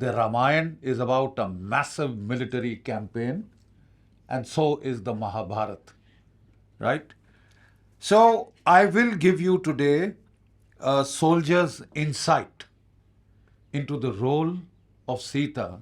The Ramayana is about a massive military campaign, and so is the Mahabharata, right? So I will give you today a soldier's insight into the role of Sita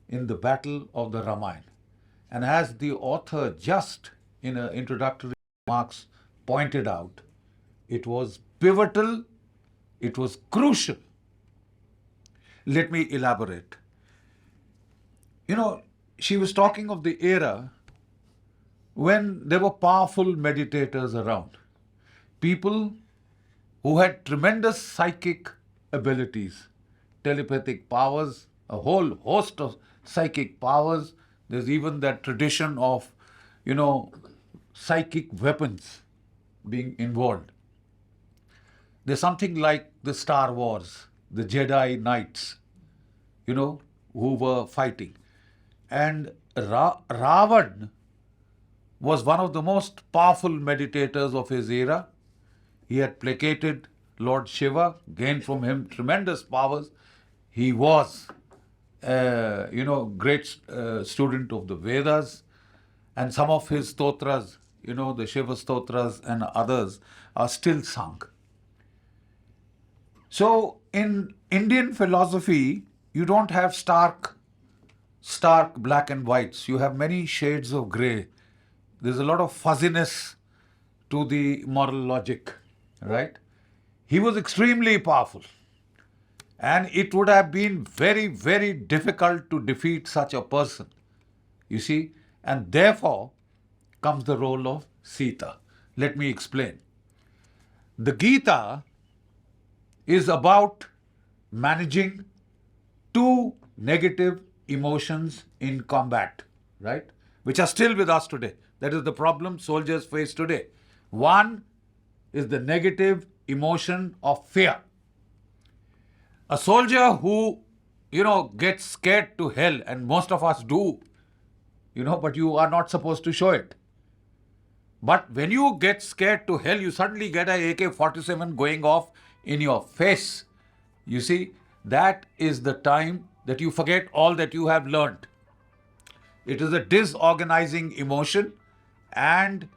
in the battle of the Ramayana. And as the author just in an introductory remarks pointed out, it was pivotal, it was crucial. Let me elaborate. She was talking of the era when there were powerful meditators around, people who had tremendous psychic abilities, telepathic powers, a whole host of psychic powers. There's even that tradition of, psychic weapons being involved. There's something like the Star Wars, the Jedi Knights, who were fighting. And Ravan was one of the most powerful meditators of his era. He had placated Lord Shiva, gained from him tremendous powers. He was, great student of the Vedas, and some of his stotras, the Shiva stotras and others, are still sung. So in Indian philosophy, you don't have stark black and whites. You have many shades of grey. There's a lot of fuzziness to the moral logic, right? He was extremely powerful. And it would have been very, very difficult to defeat such a person, you see. And therefore comes the role of Sita. Let me explain. The Gita is about managing two negative emotions in combat, right? Which are still with us today. That is the problem soldiers face today. One is the negative emotion of fear. A soldier who, gets scared to hell, and most of us do, but you are not supposed to show it. But when you get scared to hell, you suddenly get a AK-47 going off in your face. You see, that is the time that you forget all that you have learned. It is a disorganizing emotion, and,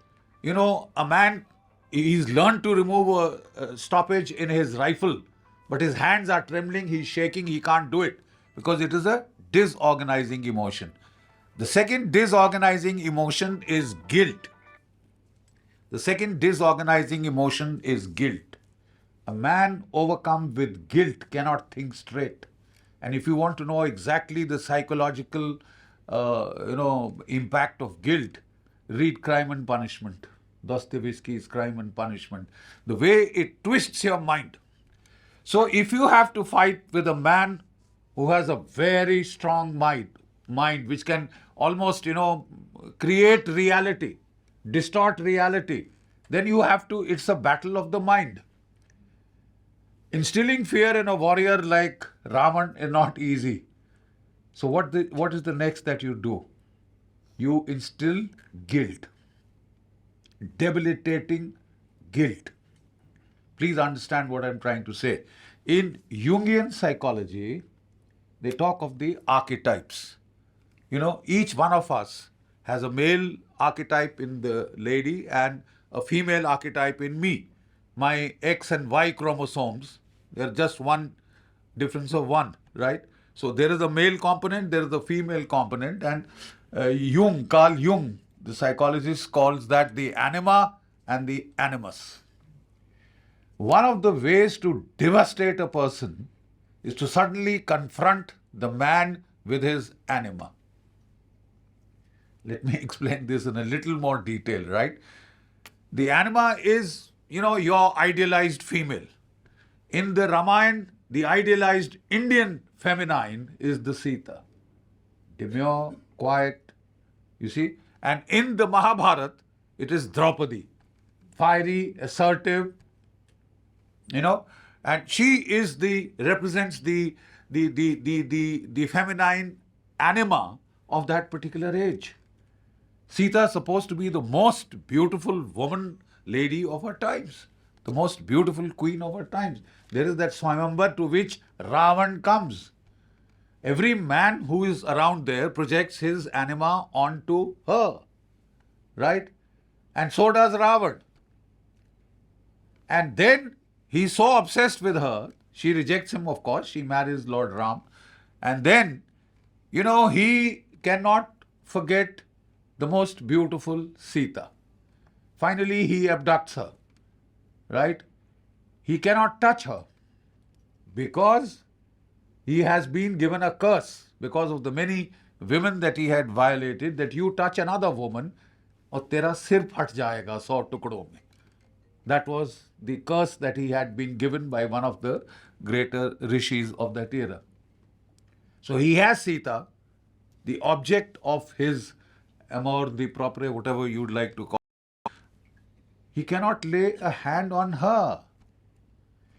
a man, he's learned to remove a stoppage in his rifle, but his hands are trembling, he's shaking, he can't do it because it is a disorganizing emotion. The second disorganizing emotion is guilt. The second disorganizing emotion is guilt. A man overcome with guilt cannot think straight. And if you want to know exactly the psychological, impact of guilt, read Crime and Punishment, Dostoevsky's Crime and Punishment. The way it twists your mind. So if you have to fight with a man who has a very strong mind which can almost, create reality, distort reality, then you have to, it's a battle of the mind. Instilling fear in a warrior like Raman is not easy. So what is the next that you do? You instill guilt, debilitating guilt. Please understand what I'm trying to say. In Jungian psychology, they talk of the archetypes. Each one of us has a male archetype in the lady and a female archetype in me. My X and Y chromosomes, they're just one difference of one, right? So there is a male component, there is a female component, and Carl Jung, the psychologist, calls that the anima and the animus. One of the ways to devastate a person is to suddenly confront the man with his anima. Let me explain this in a little more detail, right? The anima is, your idealized female. In the Ramayana, the idealized Indian feminine is the Sita. Demure, quiet, you see. And in the Mahabharata, it is Draupadi. Fiery, assertive, and she represents the feminine anima of that particular age. Sita is supposed to be the most beautiful woman, lady of her times, the most beautiful queen of her times. There is that Swayamvar to which Ravan comes. Every man who is around there projects his anima onto her, right? And so does Ravan. And then he's so obsessed with her, she rejects him, of course, she marries Lord Ram. And then, he cannot forget the most beautiful Sita. Finally, he abducts her, right? He cannot touch her because he has been given a curse because of the many women that he had violated, that you touch another woman और तेरा सिर फट जाएगा 100 टुकड़ों में. That was the curse that he had been given by one of the greater rishis of that era. So he has Sita, the object of his amour, the propre, whatever you'd like to call it. He cannot lay a hand on her.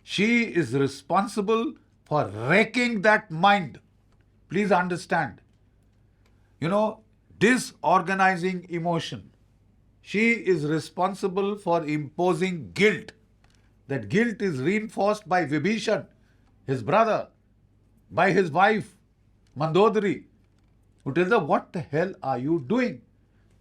She is responsible for wrecking that mind. Please understand. Disorganizing emotion. She is responsible for imposing guilt. That guilt is reinforced by Vibhishan, his brother, by his wife, Mandodari, who tells her, what the hell are you doing?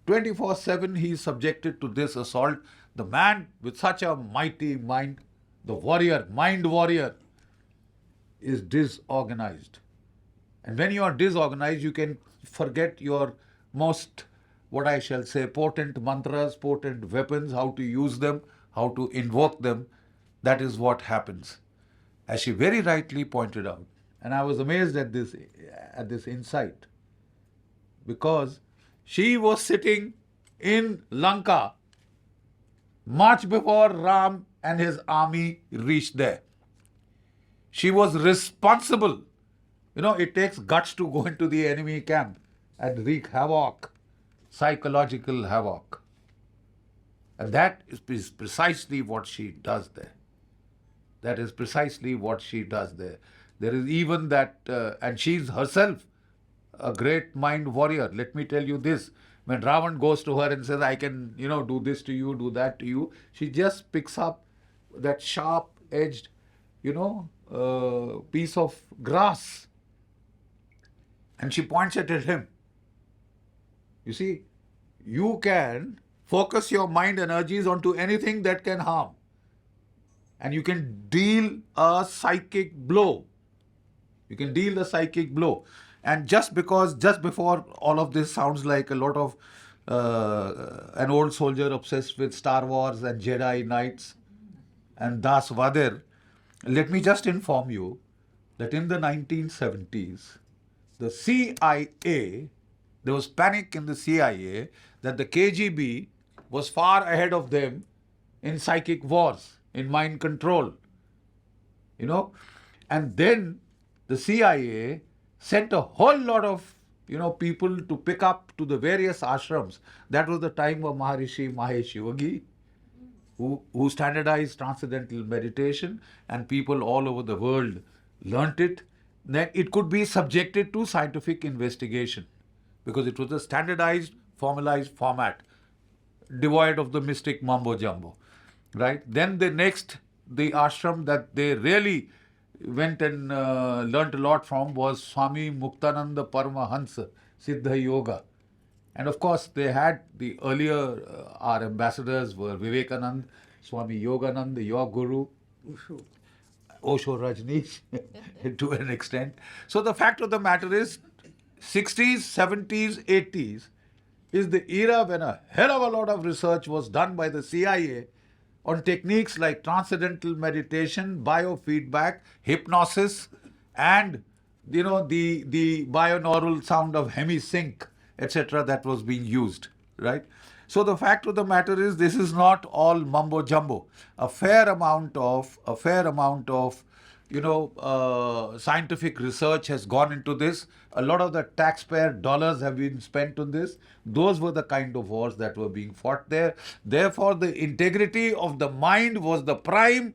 24/7 he is subjected to this assault. The man with such a mighty mind, the warrior, mind warrior, is disorganized. And when you are disorganized, you can forget your most, what I shall say, potent mantras, potent weapons, how to use them, how to invoke them. That is what happens. As she very rightly pointed out. And I was amazed at this insight. Because she was sitting in Lanka much before Ram and his army reached there. She was responsible. It takes guts to go into the enemy camp and wreak havoc, psychological havoc. And that is precisely what she does there. That is precisely what she does there. There is even that, and she's herself a great mind warrior. Let me tell you this. When Ravan goes to her and says, I can, do this to you, do that to you, she just picks up that sharp-edged, piece of grass and she points it at him. You see, you can focus your mind energies onto anything that can harm. And you can deal a psychic blow. You can deal a psychic blow. And just before all of this sounds like a lot of an old soldier obsessed with Star Wars and Jedi Knights and Das Vadir, let me just inform you that in the 1970s, the CIA, there was panic in the CIA that the KGB was far ahead of them in psychic wars, in mind control. And then the CIA sent a whole lot of people to pick up to the various ashrams. That was the time of Maharishi Mahesh Yogi, who standardized transcendental meditation, and people all over the world learnt it. Then it could be subjected to scientific investigation because it was a standardized, formalized format, devoid of the mystic mumbo jumbo, right? Then the ashram that they really went and learnt a lot from was Swami Muktananda Paramahansa Siddha Yoga. And of course, they had the earlier, our ambassadors were Vivekanand, Swami Yogananda, your guru, Osho Rajneesh to an extent. So the fact of the matter is, 60s, 70s, 80s is the era when a hell of a lot of research was done by the CIA on techniques like transcendental meditation, biofeedback, hypnosis, and the binaural sound of hemisync, etc. that was being used, right? So the fact of the matter is, this is not all mumbo jumbo. A fair amount of scientific research has gone into this. A lot of the taxpayer dollars have been spent on this. Those were the kind of wars that were being fought there. Therefore, the integrity of the mind was the prime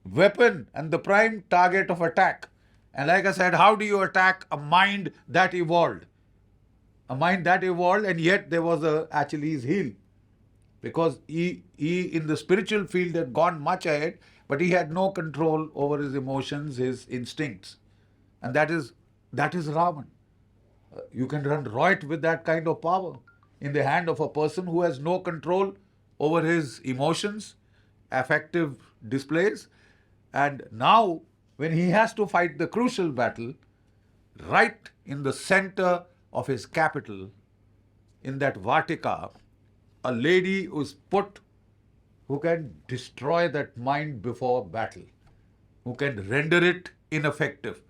weapon and the prime target of attack. And like I said, how do you attack a mind that evolved? A mind that evolved, and yet there was a Achilles heel. Because he in the spiritual field had gone much ahead, but he had no control over his emotions, his instincts. And that is That is Ravan. You can run riot with that kind of power in the hand of a person who has no control over his emotions, affective displays. And now, when he has to fight the crucial battle, right in the center of his capital, in that Vatika, a lady was put who can destroy that mind before battle, who can render it ineffective,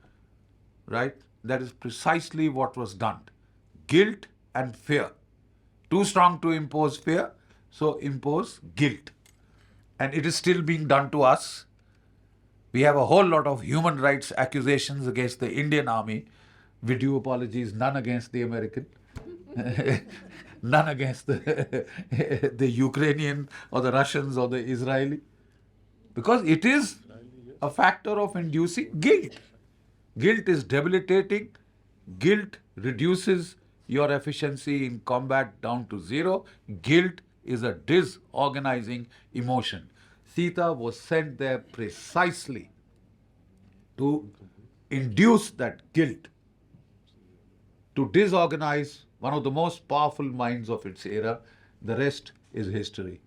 right? That is precisely what was done. Guilt and fear. Too strong to impose fear, so impose guilt. And it is still being done to us. We have a whole lot of human rights accusations against the Indian army. With due apologies, none against the American, none against the Ukrainian or the Russians or the Israeli. Because it is a factor of inducing guilt. Guilt is debilitating. Guilt reduces your efficiency in combat down to zero. Guilt is a disorganizing emotion. Sita was sent there precisely to induce that guilt, to disorganize one of the most powerful minds of its era. The rest is history.